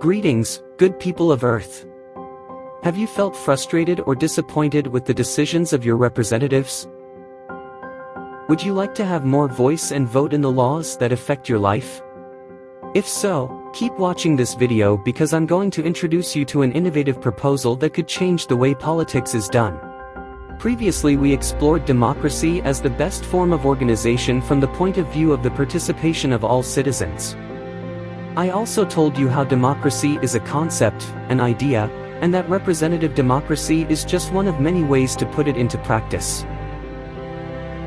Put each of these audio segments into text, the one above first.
Greetings, good people of Earth. Have you felt frustrated or disappointed with the decisions of your representatives? Would you like to have more voice and vote in the laws that affect your life? If so, keep watching this video because I'm going to introduce you to an innovative proposal that could change the way politics is done. Previously we explored democracy as the best form of organization from the point of view of the participation of all citizens. I also told you how democracy is a concept, an idea, and that representative democracy is just one of many ways to put it into practice.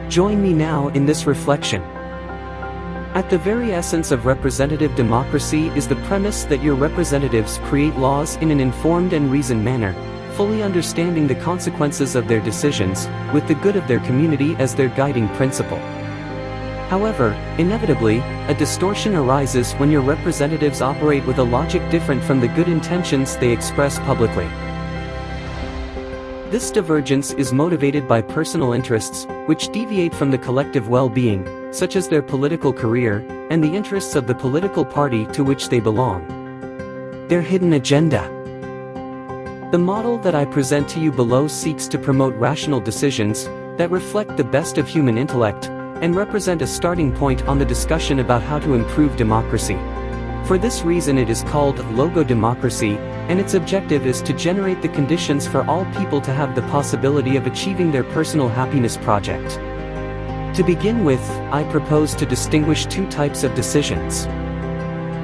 Join me now in this reflection. At the very essence of representative democracy is the premise that your representatives create laws in an informed and reasoned manner, fully understanding the consequences of their decisions, with the good of their community as their guiding principle. However, inevitably, a distortion arises when your representatives operate with a logic different from the good intentions they express publicly. This divergence is motivated by personal interests, which deviate from the collective well-being, such as their political career, and the interests of the political party to which they belong. Their hidden agenda. The model that I present to you below seeks to promote rational decisions that reflect the best of human intellect, and represent a starting point on the discussion about how to improve democracy. For this reason it is called logo-democracy, and its objective is to generate the conditions for all people to have the possibility of achieving their personal happiness project. To begin with, I propose to distinguish two types of decisions.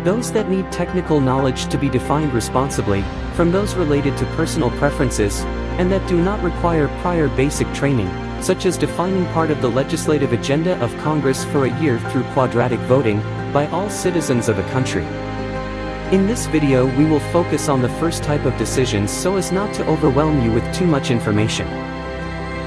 Those that need technical knowledge to be defined responsibly, from those related to personal preferences, and that do not require prior basic training, such as defining part of the legislative agenda of Congress for a year through quadratic voting, by all citizens of a country. In this video we will focus on the first type of decisions so as not to overwhelm you with too much information.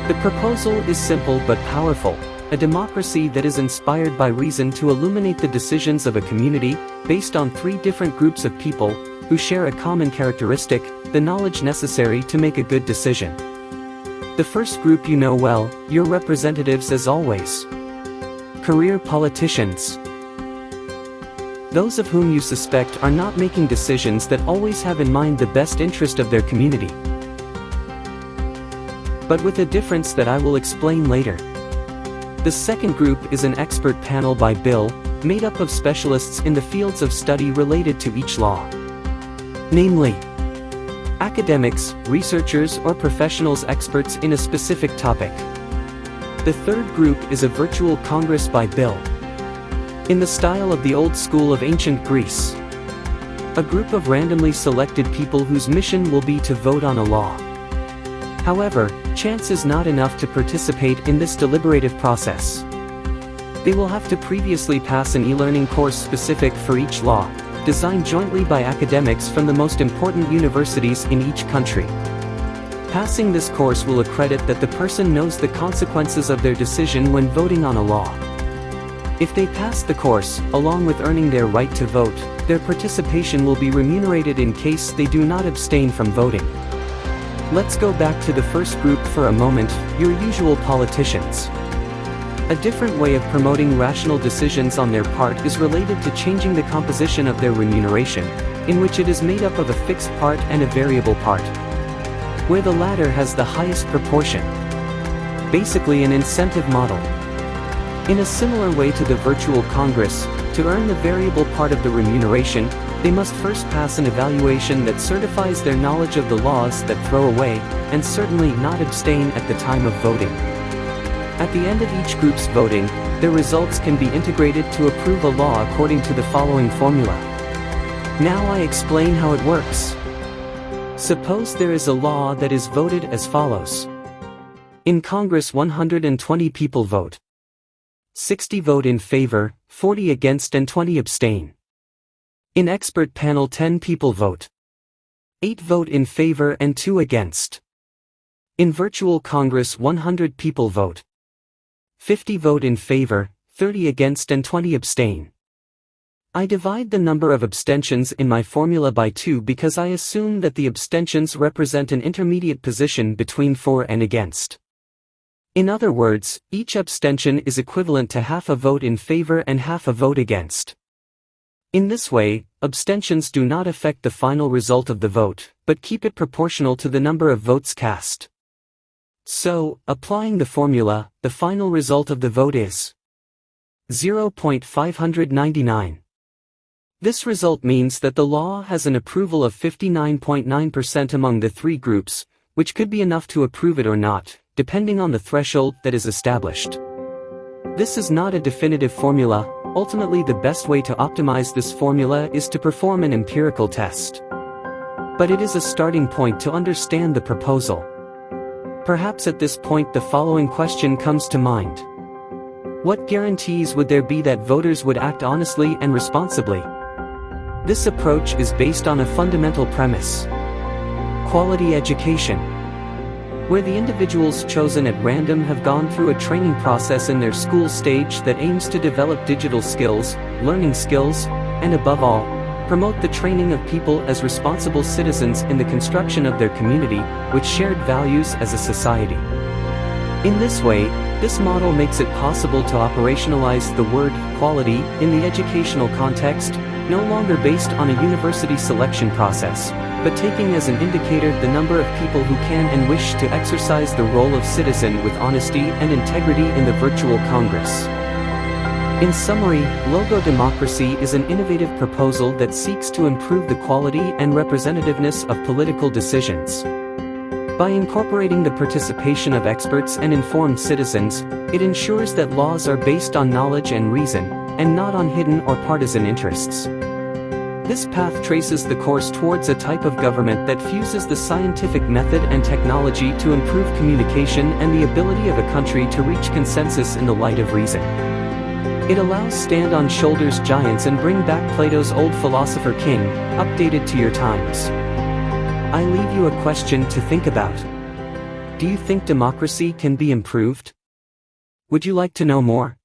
The proposal is simple but powerful, a democracy that is inspired by reason to illuminate the decisions of a community, based on three different groups of people, who share a common characteristic, the knowledge necessary to make a good decision. The first group you know well, your representatives as always. Career politicians. Those of whom you suspect are not making decisions that always have in mind the best interest of their community. But with a difference that I will explain later. The second group is an expert panel by bill, made up of specialists in the fields of study related to each law. Namely, academics, researchers or professionals experts in a specific topic. The third group is a virtual Congress by bill. In the style of the old school of ancient Greece. A group of randomly selected people whose mission will be to vote on a law. However, chance is not enough to participate in this deliberative process. They will have to previously pass an e-learning course specific for each law, designed jointly by academics from the most important universities in each country. Passing this course will accredit that the person knows the consequences of their decision when voting on a law. If they pass the course, along with earning their right to vote, their participation will be remunerated in case they do not abstain from voting. Let's go back to the first group for a moment, your usual politicians. A different way of promoting rational decisions on their part is related to changing the composition of their remuneration, in which it is made up of a fixed part and a variable part, where the latter has the highest proportion. Basically an incentive model. In a similar way to the virtual Congress, to earn the variable part of the remuneration, they must first pass an evaluation that certifies their knowledge of the laws that throw away, and certainly not abstain at the time of voting. At the end of each group's voting, their results can be integrated to approve a law according to the following formula. Now I explain how it works. Suppose there is a law that is voted as follows. In Congress 120 people vote. 60 vote in favor, 40 against and 20 abstain. In expert panel 10 people vote. 8 vote in favor and 2 against. In virtual Congress 100 people vote. 50 vote in favor, 30 against and 20 abstain. I divide the number of abstentions in my formula by 2 because I assume that the abstentions represent an intermediate position between for and against. In other words, each abstention is equivalent to half a vote in favor and half a vote against. In this way, abstentions do not affect the final result of the vote, but keep it proportional to the number of votes cast. So, applying the formula, the final result of the vote is 0.599. This result means that the law has an approval of 59.9% among the three groups, which could be enough to approve it or not, depending on the threshold that is established. This is not a definitive formula. Ultimately, the best way to optimize this formula is to perform an empirical test. But it is a starting point to understand the proposal. Perhaps at this point the following question comes to mind. What guarantees would there be that voters would act honestly and responsibly? This approach is based on a fundamental premise: quality education. Where the individuals chosen at random have gone through a training process in their school stage that aims to develop digital skills, learning skills, and above all, promote the training of people as responsible citizens in the construction of their community, with shared values as a society. In this way, this model makes it possible to operationalize the word quality in the educational context, no longer based on a university selection process, but taking as an indicator the number of people who can and wish to exercise the role of citizen with honesty and integrity in the virtual Congress. In summary, Logo Democracy is an innovative proposal that seeks to improve the quality and representativeness of political decisions. By incorporating the participation of experts and informed citizens, it ensures that laws are based on knowledge and reason, and not on hidden or partisan interests. This path traces the course towards a type of government that fuses the scientific method and technology to improve communication and the ability of a country to reach consensus in the light of reason. It allows stand-on-shoulders giants and bring back Plato's old philosopher king, updated to your times. I leave you a question to think about. Do you think democracy can be improved? Would you like to know more?